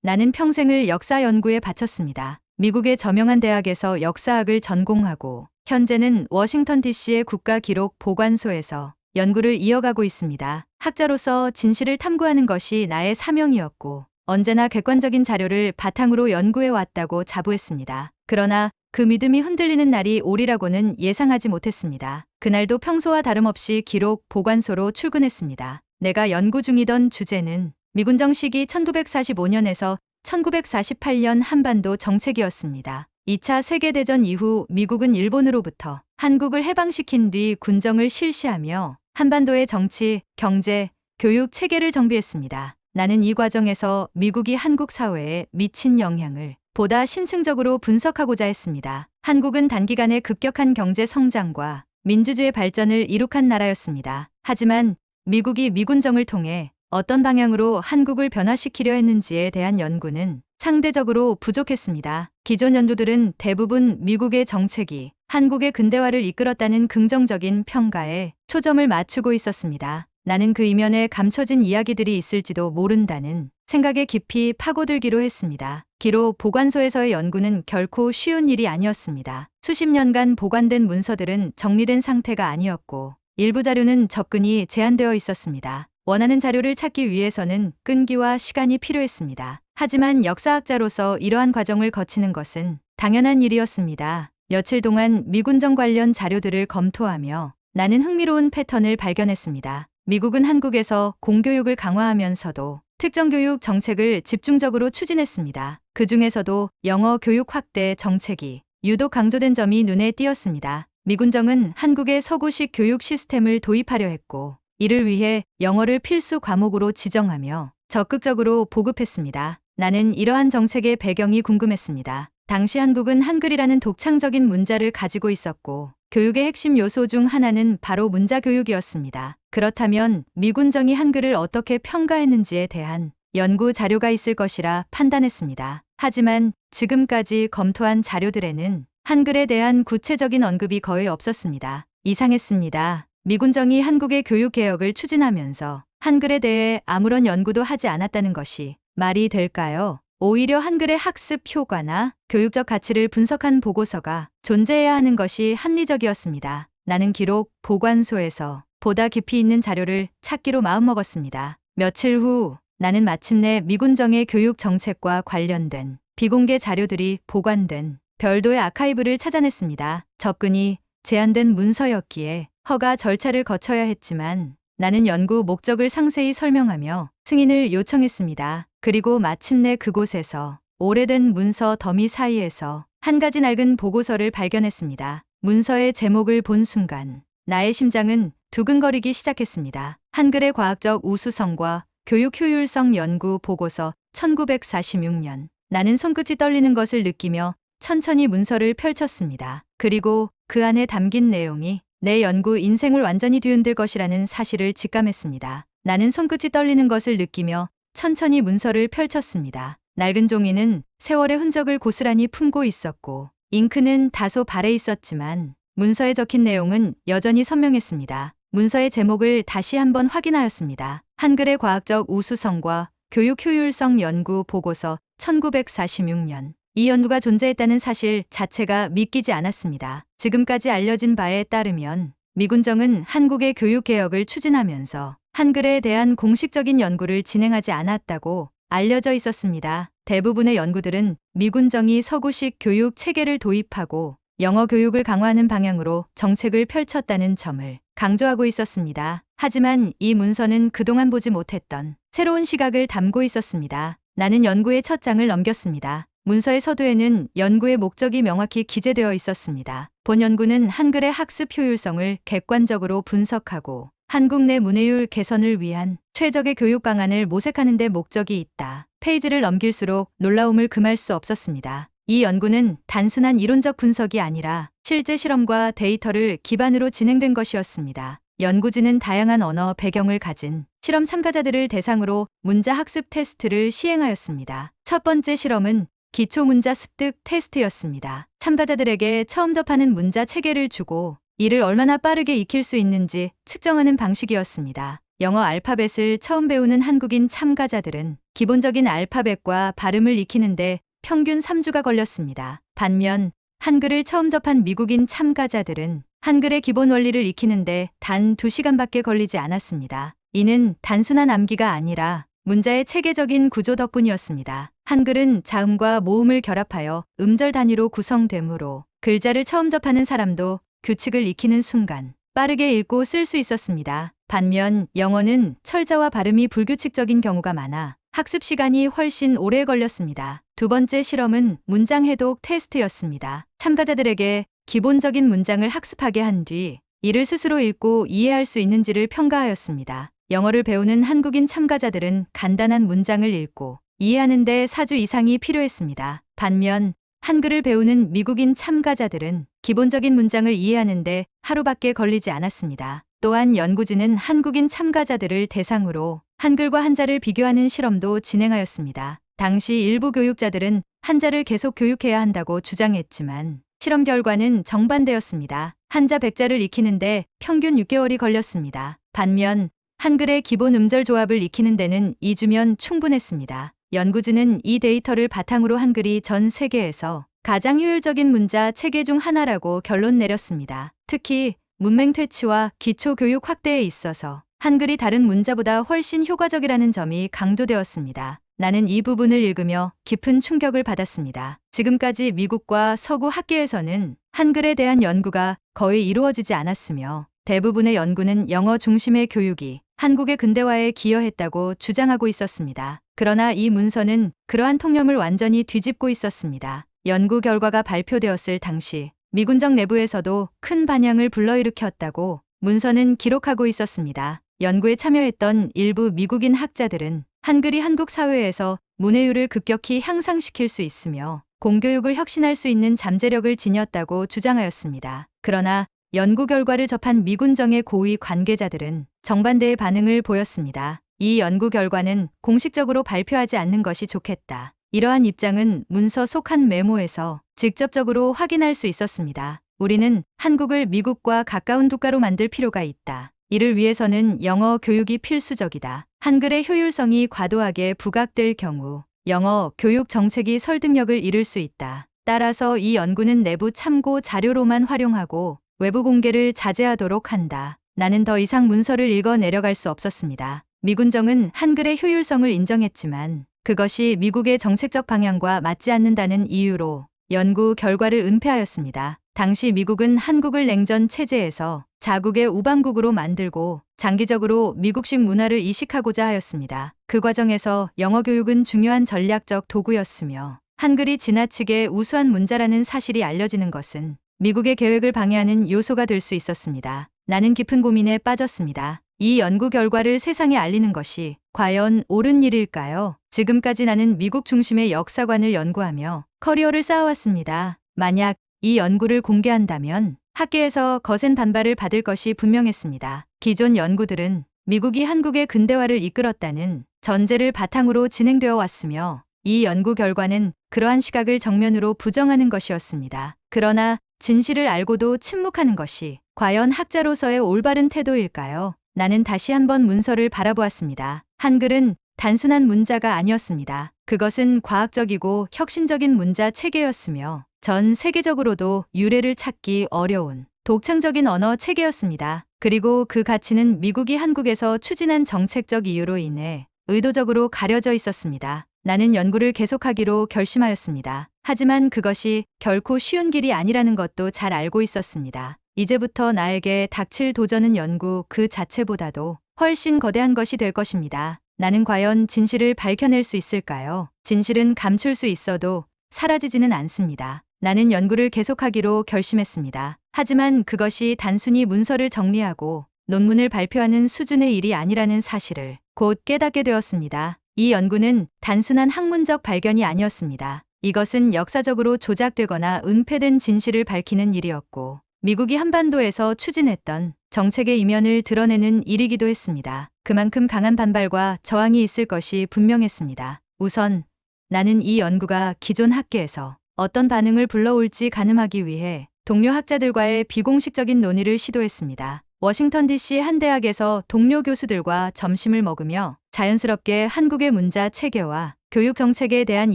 나는 평생을 역사 연구에 바쳤습니다. 미국의 저명한 대학에서 역사학을 전공하고 현재는 워싱턴 DC의 국가기록보관소에서 연구를 이어가고 있습니다. 학자로서 진실을 탐구하는 것이 나의 사명이었고 언제나 객관적인 자료를 바탕으로 연구해 왔다고 자부했습니다. 그러나 그 믿음이 흔들리는 날이 오리라고는 예상하지 못했습니다. 그날도 평소와 다름없이 기록 보관소로 출근했습니다. 내가 연구 중이던 주제는 미군정 시기 1945년에서 1948년 한반도 정책이었습니다. 2차 세계대전 이후 미국은 일본으로부터 한국을 해방시킨 뒤 군정을 실시하며 한반도의 정치, 경제, 교육 체계를 정비했습니다. 나는 이 과정에서 미국이 한국 사회에 미친 영향을 보다 심층적으로 분석하고자 했습니다. 한국은 단기간에 급격한 경제 성장과 민주주의 발전을 이룩한 나라였습니다. 하지만 미국이 미군정을 통해 어떤 방향으로 한국을 변화시키려 했는지에 대한 연구는 상대적으로 부족했습니다. 기존 연구들은 대부분 미국의 정책이 한국의 근대화를 이끌었다는 긍정적인 평가에 초점을 맞추고 있었습니다. 나는 그 이면에 감춰진 이야기들이 있을지도 모른다는 생각에 깊이 파고들기로 했습니다. 기록 보관소에서의 연구는 결코 쉬운 일이 아니었습니다. 수십 년간 보관된 문서들은 정리된 상태가 아니었고 일부 자료는 접근이 제한되어 있었습니다. 원하는 자료를 찾기 위해서는 끈기와 시간이 필요했습니다. 하지만 역사학자로서 이러한 과정을 거치는 것은 당연한 일이었습니다. 며칠 동안 미군정 관련 자료들을 검토하며 나는 흥미로운 패턴을 발견했습니다. 미국은 한국에서 공교육을 강화하면서도 특정 교육 정책을 집중적으로 추진했습니다. 그 중에서도 영어 교육 확대 정책이 유독 강조된 점이 눈에 띄었습니다. 미군정은 한국의 서구식 교육 시스템을 도입하려 했고 이를 위해 영어를 필수 과목으로 지정하며 적극적으로 보급했습니다. 나는 이러한 정책의 배경이 궁금했습니다. 당시 한국은 한글이라는 독창적인 문자를 가지고 있었고 교육의 핵심 요소 중 하나는 바로 문자 교육이었습니다. 그렇다면 미군정이 한글을 어떻게 평가했는지에 대한 연구 자료가 있을 것이라 판단했습니다. 하지만 지금까지 검토한 자료들에는 한글에 대한 구체적인 언급이 거의 없었습니다. 이상했습니다. 미군정이 한국의 교육개혁을 추진하면서 한글에 대해 아무런 연구도 하지 않았다는 것이 말이 될까요? 오히려 한글의 학습 효과나 교육적 가치를 분석한 보고서가 존재해야 하는 것이 합리적이었습니다. 나는 기록 보관소에서 보다 깊이 있는 자료를 찾기로 마음먹었습니다. 며칠 후 나는 마침내 미군정의 교육 정책과 관련된 비공개 자료들이 보관된 별도의 아카이브를 찾아냈습니다. 접근이 제한된 문서였기에 허가 절차를 거쳐야 했지만 나는 연구 목적을 상세히 설명하며 승인을 요청했습니다. 그리고 마침내 그곳에서 오래된 문서 더미 사이에서 한 가지 낡은 보고서를 발견했습니다. 문서의 제목을 본 순간 나의 심장은 두근거리기 시작했습니다. 한글의 과학적 우수성과 교육 효율성 연구 보고서 1946년. 나는 손끝이 떨리는 것을 느끼며 천천히 문서를 펼쳤습니다. 그리고 그 안에 담긴 내용이 내 연구 인생을 완전히 뒤흔들 것이라는 사실을 직감했습니다. 나는 손끝이 떨리는 것을 느끼며 천천히 문서를 펼쳤습니다. 낡은 종이는 세월의 흔적을 고스란히 품고 있었고 잉크는 다소 발해 있었지만 문서에 적힌 내용은 여전히 선명했습니다. 문서의 제목을 다시 한번 확인하였습니다. 한글의 과학적 우수성과 교육 효율성 연구 보고서 1946년. 이 연구가 존재했다는 사실 자체가 믿기지 않았습니다. 지금까지 알려진 바에 따르면 미군정은 한국의 교육 개혁을 추진하면서 한글에 대한 공식적인 연구를 진행하지 않았다고 알려져 있었습니다. 대부분의 연구들은 미군정이 서구식 교육 체계를 도입하고 영어 교육을 강화하는 방향으로 정책을 펼쳤다는 점을 강조하고 있었습니다. 하지만 이 문서는 그동안 보지 못했던 새로운 시각을 담고 있었습니다. 나는 연구의 첫 장을 넘겼습니다. 문서의 서두에는 연구의 목적이 명확히 기재되어 있었습니다. 본 연구는 한글의 학습 효율성을 객관적으로 분석하고 한국 내 문해율 개선을 위한 최적의 교육 방안을 모색하는 데 목적이 있다. 페이지를 넘길수록 놀라움을 금할 수 없었습니다. 이 연구는 단순한 이론적 분석이 아니라 실제 실험과 데이터를 기반으로 진행된 것이었습니다. 연구진은 다양한 언어 배경을 가진 실험 참가자들을 대상으로 문자 학습 테스트를 시행하였습니다. 첫 번째 실험은 기초 문자 습득 테스트였습니다. 참가자들에게 처음 접하는 문자 체계를 주고 이를 얼마나 빠르게 익힐 수 있는지 측정하는 방식이었습니다. 영어 알파벳을 처음 배우는 한국인 참가자들은 기본적인 알파벳과 발음을 익히는데 평균 3주가 걸렸습니다. 반면 한글을 처음 접한 미국인 참가자들은 한글의 기본 원리를 익히는데 단 2시간밖에 걸리지 않았습니다. 이는 단순한 암기가 아니라 문자의 체계적인 구조 덕분이었습니다. 한글은 자음과 모음을 결합하여 음절 단위로 구성되므로 글자를 처음 접하는 사람도 규칙을 익히는 순간 빠르게 읽고 쓸 수 있었습니다. 반면 영어는 철자와 발음이 불규칙적인 경우가 많아 학습 시간이 훨씬 오래 걸렸습니다. 두 번째 실험은 문장 해독 테스트였습니다. 참가자들에게 기본적인 문장을 학습하게 한 뒤 이를 스스로 읽고 이해할 수 있는지를 평가하였습니다. 영어를 배우는 한국인 참가자들은 간단한 문장을 읽고 이해하는 데 4주 이상이 필요했습니다. 반면 한글을 배우는 미국인 참가자들은 기본적인 문장을 이해하는 데 하루밖에 걸리지 않았습니다. 또한 연구진은 한국인 참가자들을 대상으로 한글과 한자를 비교하는 실험도 진행하였습니다. 당시 일부 교육자들은 한자를 계속 교육해야 한다고 주장했지만 실험 결과는 정반대였습니다. 한자 100자를 익히는데 평균 6개월이 걸렸습니다. 반면 한글의 기본 음절 조합을 익히는 데는 2주면 충분했습니다. 연구진은 이 데이터를 바탕으로 한글이 전 세계에서 가장 효율적인 문자 체계 중 하나라고 결론 내렸습니다. 특히 문맹 퇴치와 기초 교육 확대에 있어서 한글이 다른 문자보다 훨씬 효과적이라는 점이 강조되었습니다. 나는 이 부분을 읽으며 깊은 충격을 받았습니다. 지금까지 미국과 서구 학계에서는 한글에 대한 연구가 거의 이루어지지 않았으며 대부분의 연구는 영어 중심의 교육이 한국의 근대화에 기여했다고 주장하고 있었습니다. 그러나 이 문서는 그러한 통념을 완전히 뒤집고 있었습니다. 연구 결과가 발표되었을 당시 미군정 내부에서도 큰 반향을 불러일으켰다고 문서는 기록하고 있었습니다. 연구에 참여했던 일부 미국인 학자들은 한글이 한국 사회에서 문해율을 급격히 향상시킬 수 있으며 공교육을 혁신할 수 있는 잠재력을 지녔다고 주장하였습니다. 그러나 연구 결과를 접한 미군정의 고위 관계자들은 정반대의 반응을 보였습니다. 이 연구 결과는 공식적으로 발표하지 않는 것이 좋겠다. 이러한 입장은 문서 속 한 메모에서 직접적으로 확인할 수 있었습니다. 우리는 한국을 미국과 가까운 국가로 만들 필요가 있다. 이를 위해서는 영어 교육이 필수적이다. 한글의 효율성이 과도하게 부각될 경우 영어 교육 정책이 설득력을 잃을 수 있다. 따라서 이 연구는 내부 참고 자료로만 활용하고 외부 공개를 자제하도록 한다. 나는 더 이상 문서를 읽어 내려갈 수 없었습니다. 미군정은 한글의 효율성을 인정했지만 그것이 미국의 정책적 방향과 맞지 않는다는 이유로 연구 결과를 은폐하였습니다. 당시 미국은 한국을 냉전 체제에서 자국의 우방국으로 만들고 장기적으로 미국식 문화를 이식하고자 하였습니다. 그 과정에서 영어 교육은 중요한 전략적 도구였으며 한글이 지나치게 우수한 문자라는 사실이 알려지는 것은 미국의 계획을 방해하는 요소가 될 수 있었습니다. 나는 깊은 고민에 빠졌습니다. 이 연구 결과를 세상에 알리는 것이 과연 옳은 일일까요? 지금까지 나는 미국 중심의 역사관을 연구하며 커리어를 쌓아왔습니다. 만약 이 연구를 공개한다면 학계에서 거센 반발을 받을 것이 분명했습니다. 기존 연구들은 미국이 한국의 근대화를 이끌었다는 전제를 바탕으로 진행되어 왔으며 이 연구 결과는 그러한 시각을 정면으로 부정하는 것이었습니다. 그러나 진실을 알고도 침묵하는 것이 과연 학자로서의 올바른 태도일까요? 나는 다시 한번 문서를 바라보았습니다. 한글은 단순한 문자가 아니었습니다. 그것은 과학적이고 혁신적인 문자 체계였으며 전 세계적으로도 유래를 찾기 어려운 독창적인 언어 체계였습니다. 그리고 그 가치는 미국이 한국에서 추진한 정책적 이유로 인해 의도적으로 가려져 있었습니다. 나는 연구를 계속하기로 결심하였습니다. 하지만 그것이 결코 쉬운 길이 아니라는 것도 잘 알고 있었습니다. 이제부터 나에게 닥칠 도전은 연구 그 자체보다도 훨씬 거대한 것이 될 것입니다. 나는 과연 진실을 밝혀낼 수 있을까요? 진실은 감출 수 있어도 사라지지는 않습니다. 나는 연구를 계속하기로 결심했습니다. 하지만 그것이 단순히 문서를 정리하고 논문을 발표하는 수준의 일이 아니라는 사실을 곧 깨닫게 되었습니다. 이 연구는 단순한 학문적 발견이 아니었습니다. 이것은 역사적으로 조작되거나 은폐된 진실을 밝히는 일이었고 미국이 한반도에서 추진했던 정책의 이면을 드러내는 일이기도 했습니다. 그만큼 강한 반발과 저항이 있을 것이 분명했습니다. 우선 나는 이 연구가 기존 학계에서 어떤 반응을 불러올지 가늠하기 위해 동료 학자들과의 비공식적인 논의를 시도했습니다. 워싱턴 DC 한 대학에서 동료 교수들과 점심을 먹으며 자연스럽게 한국의 문자 체계와 교육 정책에 대한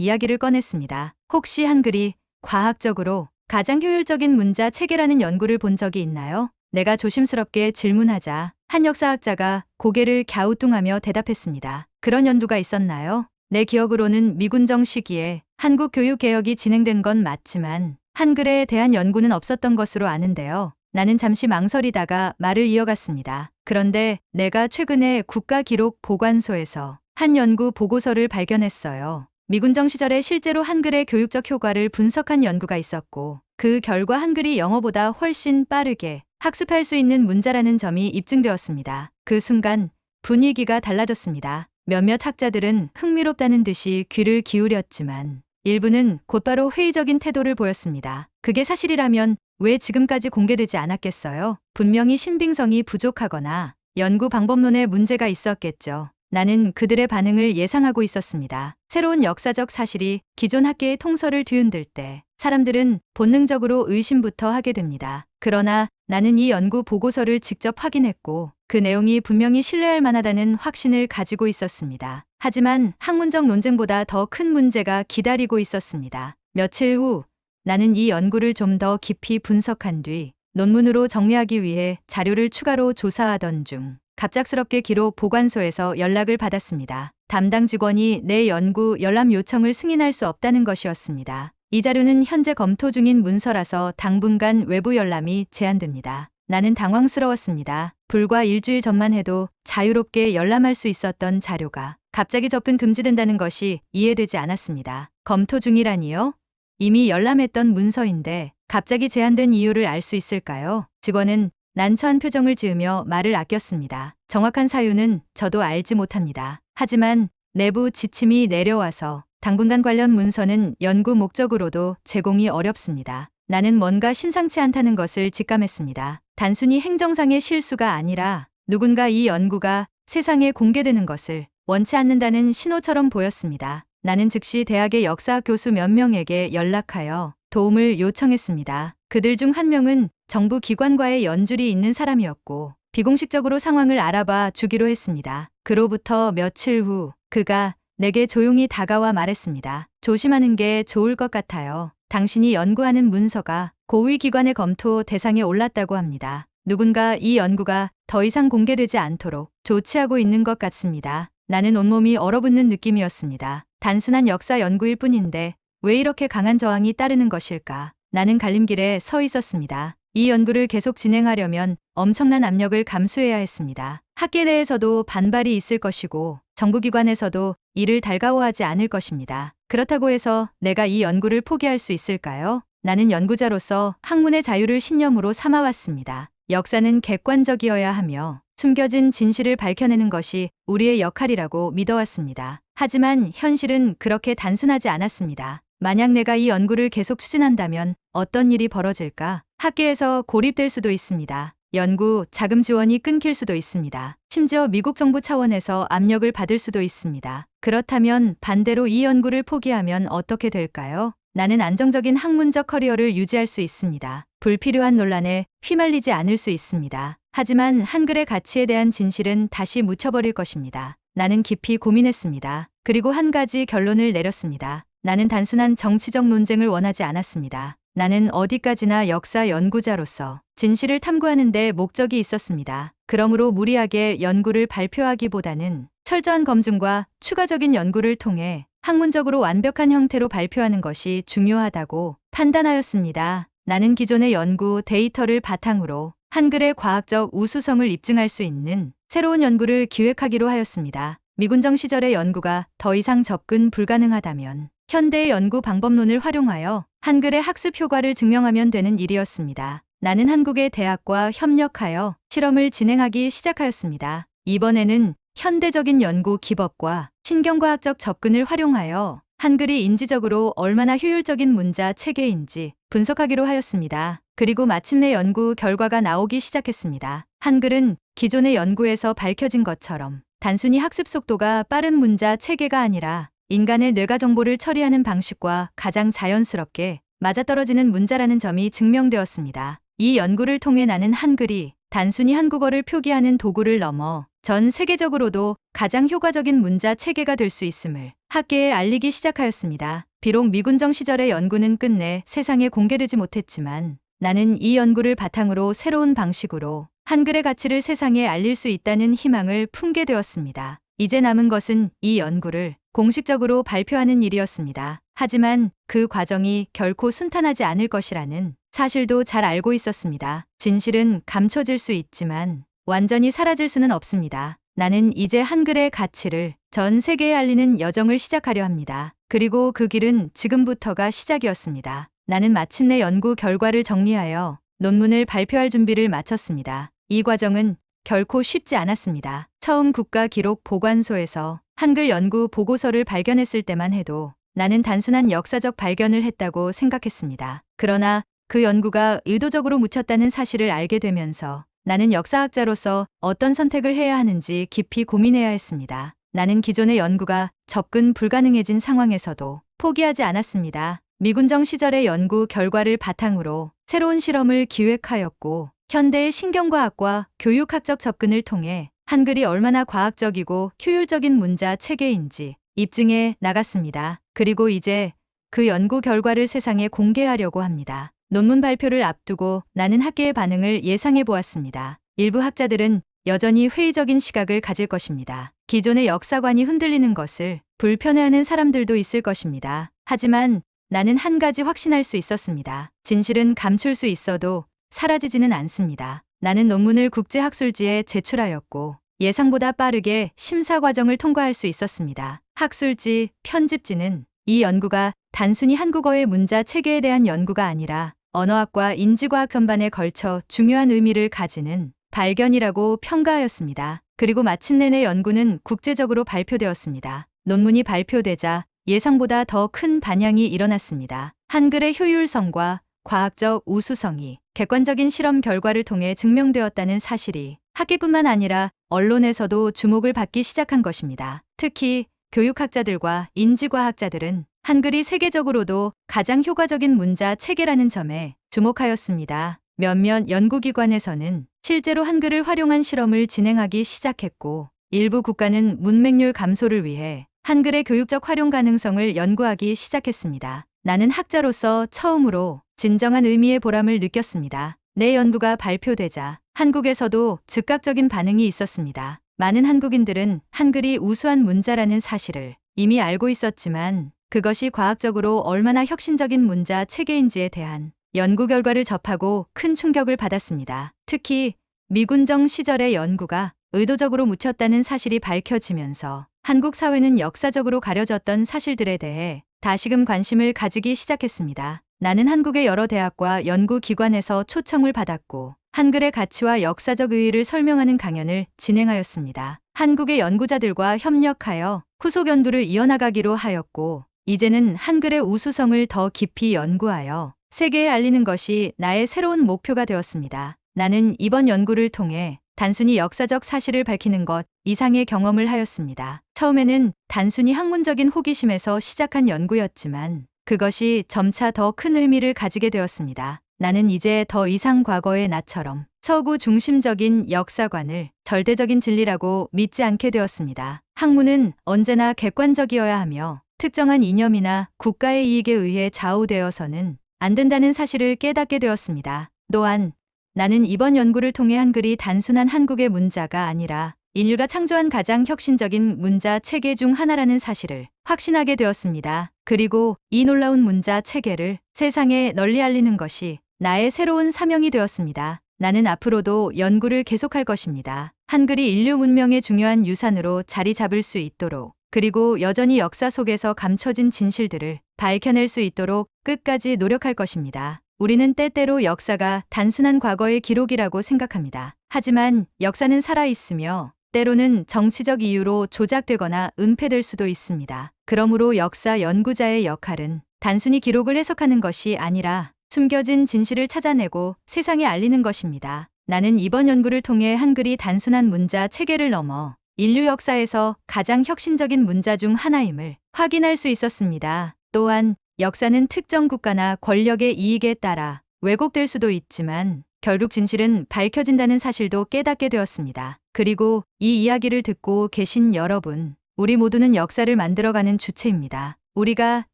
이야기를 꺼냈습니다. 혹시 한글이 과학적으로 가장 효율적인 문자 체계라는 연구를 본 적이 있나요? 내가 조심스럽게 질문하자 한 역사학자가 고개를 갸우뚱하며 대답했습니다. 그런 연구가 있었나요? 내 기억으로는 미군정 시기에 한국 교육 개혁이 진행된 건 맞지만 한글에 대한 연구는 없었던 것으로 아는데요. 나는 잠시 망설이다가 말을 이어갔습니다. 그런데 내가 최근에 국가기록보관소에서 한 연구 보고서를 발견했어요. 미군정 시절에 실제로 한글의 교육적 효과를 분석한 연구가 있었고 그 결과 한글이 영어보다 훨씬 빠르게 학습할 수 있는 문자라는 점이 입증되었습니다. 그 순간 분위기가 달라졌습니다. 몇몇 학자들은 흥미롭다는 듯이 귀를 기울였지만 일부는 곧바로 회의적인 태도를 보였습니다. 그게 사실이라면 왜 지금까지 공개되지 않았겠어요? 분명히 신빙성이 부족하거나 연구 방법론에 문제가 있었겠죠. 나는 그들의 반응을 예상하고 있었습니다. 새로운 역사적 사실이 기존 학계의 통설을 뒤흔들 때 사람들은 본능적으로 의심부터 하게 됩니다. 그러나 나는 이 연구 보고서를 직접 확인했고 그 내용이 분명히 신뢰할 만하다는 확신을 가지고 있었습니다. 하지만 학문적 논쟁보다 더 큰 문제가 기다리고 있었습니다. 며칠 후 나는 이 연구를 좀 더 깊이 분석한 뒤 논문으로 정리하기 위해 자료를 추가로 조사하던 중 갑작스럽게 기록 보관소에서 연락을 받았습니다. 담당 직원이 내 연구 열람 요청을 승인할 수 없다는 것이었습니다. 이 자료는 현재 검토 중인 문서라서 당분간 외부 열람이 제한됩니다. 나는 당황스러웠습니다. 불과 일주일 전만 해도 자유롭게 열람할 수 있었던 자료가 갑자기 접근 금지된다는 것이 이해되지 않았습니다. 검토 중이라니요? 이미 열람했던 문서인데 갑자기 제한된 이유를 알 수 있을까요? 직원은 난처한 표정을 지으며 말을 아꼈습니다. 정확한 사유는 저도 알지 못합니다. 하지만 내부 지침이 내려와서 당분간 관련 문서는 연구 목적으로도 제공이 어렵습니다. 나는 뭔가 심상치 않다는 것을 직감했습니다. 단순히 행정상의 실수가 아니라 누군가 이 연구가 세상에 공개되는 것을 원치 않는다는 신호처럼 보였습니다. 나는 즉시 대학의 역사학 교수 몇 명에게 연락하여 도움을 요청했습니다. 그들 중 한 명은 정부 기관과의 연줄이 있는 사람이었고 비공식적으로 상황을 알아봐 주기로 했습니다. 그로부터 며칠 후 그가 내게 조용히 다가와 말했습니다. 조심하는 게 좋을 것 같아요. 당신이 연구하는 문서가 고위 기관의 검토 대상에 올랐다고 합니다. 누군가 이 연구가 더 이상 공개되지 않도록 조치하고 있는 것 같습니다. 나는 온몸이 얼어붙는 느낌이었습니다. 단순한 역사 연구일 뿐인데 왜 이렇게 강한 저항이 따르는 것일까? 나는 갈림길에 서 있었습니다. 이 연구를 계속 진행하려면 엄청난 압력을 감수해야 했습니다. 학계 내에서도 반발이 있을 것이고 정부기관에서도 이를 달가워하지 않을 것입니다. 그렇다고 해서 내가 이 연구를 포기할 수 있을까요? 나는 연구자로서 학문의 자유를 신념으로 삼아왔습니다. 역사는 객관적이어야 하며 숨겨진 진실을 밝혀내는 것이 우리의 역할이라고 믿어왔습니다. 하지만 현실은 그렇게 단순하지 않았습니다. 만약 내가 이 연구를 계속 추진한다면 어떤 일이 벌어질까? 학계에서 고립될 수도 있습니다. 연구, 자금 지원이 끊길 수도 있습니다. 심지어 미국 정부 차원에서 압력을 받을 수도 있습니다. 그렇다면 반대로 이 연구를 포기하면 어떻게 될까요? 나는 안정적인 학문적 커리어를 유지할 수 있습니다. 불필요한 논란에 휘말리지 않을 수 있습니다. 하지만 한글의 가치에 대한 진실은 다시 묻혀버릴 것입니다. 나는 깊이 고민했습니다. 그리고 한 가지 결론을 내렸습니다. 나는 단순한 정치적 논쟁을 원하지 않았습니다. 나는 어디까지나 역사 연구자로서 진실을 탐구하는 데 목적이 있었습니다. 그러므로 무리하게 연구를 발표하기보다는 철저한 검증과 추가적인 연구를 통해 학문적으로 완벽한 형태로 발표하는 것이 중요하다고 판단하였습니다. 나는 기존의 연구 데이터를 바탕으로 한글의 과학적 우수성을 입증할 수 있는 새로운 연구를 기획하기로 하였습니다. 미군정 시절의 연구가 더 이상 접근 불가능하다면 현대의 연구 방법론을 활용하여 한글의 학습 효과를 증명하면 되는 일이었습니다. 나는 한국의 대학과 협력하여 실험을 진행하기 시작하였습니다. 이번에는 현대적인 연구 기법과 신경과학적 접근을 활용하여 한글이 인지적으로 얼마나 효율적인 문자 체계인지 분석하기로 하였습니다. 그리고 마침내 연구 결과가 나오기 시작했습니다. 한글은 기존의 연구에서 밝혀진 것처럼 단순히 학습 속도가 빠른 문자 체계가 아니라 인간의 뇌가 정보를 처리하는 방식과 가장 자연스럽게 맞아떨어지는 문자라는 점이 증명되었습니다. 이 연구를 통해 나는 한글이 단순히 한국어를 표기하는 도구를 넘어 전 세계적으로도 가장 효과적인 문자 체계가 될 수 있음을 학계에 알리기 시작하였습니다. 비록 미군정 시절의 연구는 끝내 세상에 공개되지 못했지만 나는 이 연구를 바탕으로 새로운 방식으로 한글의 가치를 세상에 알릴 수 있다는 희망을 품게 되었습니다. 이제 남은 것은 이 연구를 공식적으로 발표하는 일이었습니다. 하지만 그 과정이 결코 순탄하지 않을 것이라는 사실도 잘 알고 있었습니다. 진실은 감춰질 수 있지만 완전히 사라질 수는 없습니다. 나는 이제 한글의 가치를 전 세계에 알리는 여정을 시작하려 합니다. 그리고 그 길은 지금부터가 시작이었습니다. 나는 마침내 연구 결과를 정리하여 논문을 발표할 준비를 마쳤습니다. 이 과정은 결코 쉽지 않았습니다. 처음 국가기록보관소에서 한글 연구 보고서를 발견했을 때만 해도 나는 단순한 역사적 발견을 했다고 생각했습니다. 그러나 그 연구가 의도적으로 묻혔다는 사실을 알게 되면서 나는 역사학자로서 어떤 선택을 해야 하는지 깊이 고민해야 했습니다. 나는 기존의 연구가 접근 불가능해진 상황에서도 포기하지 않았습니다. 미군정 시절의 연구 결과를 바탕으로 새로운 실험을 기획하였고 현대의 신경과학과 교육학적 접근을 통해 한글이 얼마나 과학적이고 효율적인 문자 체계인지 입증해 나갔습니다. 그리고 이제 그 연구 결과를 세상에 공개하려고 합니다. 논문 발표를 앞두고 나는 학계의 반응을 예상해 보았습니다. 일부 학자들은 여전히 회의적인 시각을 가질 것입니다. 기존의 역사관이 흔들리는 것을 불편해하는 사람들도 있을 것입니다. 하지만 나는 한 가지 확신할 수 있었습니다. 진실은 감출 수 있어도 사라지지는 않습니다. 나는 논문을 국제학술지에 제출하였고 예상보다 빠르게 심사 과정을 통과할 수 있었습니다. 학술지, 편집지는 이 연구가 단순히 한국어의 문자 체계에 대한 연구가 아니라 언어학과 인지과학 전반에 걸쳐 중요한 의미를 가지는 발견이라고 평가하였습니다. 그리고 마침내 내 연구는 국제적으로 발표되었습니다. 논문이 발표되자 예상보다 더 큰 반향이 일어났습니다. 한글의 효율성과 과학적 우수성이 객관적인 실험 결과를 통해 증명되었다는 사실이 학계뿐만 아니라 언론에서도 주목을 받기 시작한 것입니다. 특히 교육학자들과 인지과학자들은 한글이 세계적으로도 가장 효과적인 문자 체계라는 점에 주목하였습니다. 몇몇 연구기관에서는 실제로 한글을 활용한 실험을 진행하기 시작했고 일부 국가는 문맹률 감소를 위해 한글의 교육적 활용 가능성을 연구하기 시작했습니다. 나는 학자로서 처음으로 진정한 의미의 보람을 느꼈습니다. 내 연구가 발표되자 한국에서도 즉각적인 반응이 있었습니다. 많은 한국인들은 한글이 우수한 문자라는 사실을 이미 알고 있었지만 그것이 과학적으로 얼마나 혁신적인 문자 체계인지에 대한 연구 결과를 접하고 큰 충격을 받았습니다. 특히 미군정 시절의 연구가 의도적으로 묻혔다는 사실이 밝혀지면서 한국 사회는 역사적으로 가려졌던 사실들에 대해 다시금 관심을 가지기 시작했습니다. 나는 한국의 여러 대학과 연구기관에서 초청을 받았고 한글의 가치와 역사적 의의를 설명하는 강연을 진행하였습니다. 한국의 연구자들과 협력하여 후속 연구를 이어나가기로 하였고 이제는 한글의 우수성을 더 깊이 연구하여 세계에 알리는 것이 나의 새로운 목표가 되었습니다. 나는 이번 연구를 통해 단순히 역사적 사실을 밝히는 것 이상의 경험을 하였습니다. 처음에는 단순히 학문적인 호기심에서 시작한 연구였지만 그것이 점차 더 큰 의미를 가지게 되었습니다. 나는 이제 더 이상 과거의 나처럼 서구 중심적인 역사관을 절대적인 진리라고 믿지 않게 되었습니다. 학문은 언제나 객관적이어야 하며 특정한 이념이나 국가의 이익에 의해 좌우되어서는 안 된다는 사실을 깨닫게 되었습니다. 또한 나는 이번 연구를 통해 한글이 단순한 한국의 문자가 아니라 인류가 창조한 가장 혁신적인 문자 체계 중 하나라는 사실을 확신하게 되었습니다. 그리고 이 놀라운 문자 체계를 세상에 널리 알리는 것이 나의 새로운 사명이 되었습니다. 나는 앞으로도 연구를 계속할 것입니다. 한글이 인류 문명의 중요한 유산으로 자리 잡을 수 있도록 그리고 여전히 역사 속에서 감춰진 진실들을 밝혀낼 수 있도록 끝까지 노력할 것입니다. 우리는 때때로 역사가 단순한 과거의 기록이라고 생각합니다. 하지만 역사는 살아있으며 때로는 정치적 이유로 조작되거나 은폐될 수도 있습니다. 그러므로 역사 연구자의 역할은 단순히 기록을 해석하는 것이 아니라 숨겨진 진실을 찾아내고 세상에 알리는 것입니다. 나는 이번 연구를 통해 한글이 단순한 문자 체계를 넘어 인류 역사에서 가장 혁신적인 문자 중 하나임을 확인할 수 있었습니다. 또한 역사는 특정 국가나 권력의 이익에 따라 왜곡될 수도 있지만 결국 진실은 밝혀진다는 사실도 깨닫게 되었습니다. 그리고 이 이야기를 듣고 계신 여러분, 우리 모두는 역사를 만들어가는 주체입니다. 우리가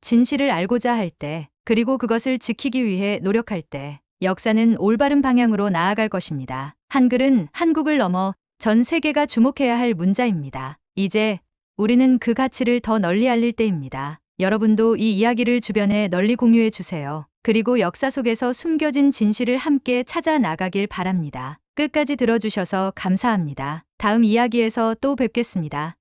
진실을 알고자 할 때, 그리고 그것을 지키기 위해 노력할 때, 역사는 올바른 방향으로 나아갈 것입니다. 한글은 한국을 넘어 전 세계가 주목해야 할 문자입니다. 이제 우리는 그 가치를 더 널리 알릴 때입니다. 여러분도 이 이야기를 주변에 널리 공유해 주세요. 그리고 역사 속에서 숨겨진 진실을 함께 찾아 나가길 바랍니다. 끝까지 들어주셔서 감사합니다. 다음 이야기에서 또 뵙겠습니다.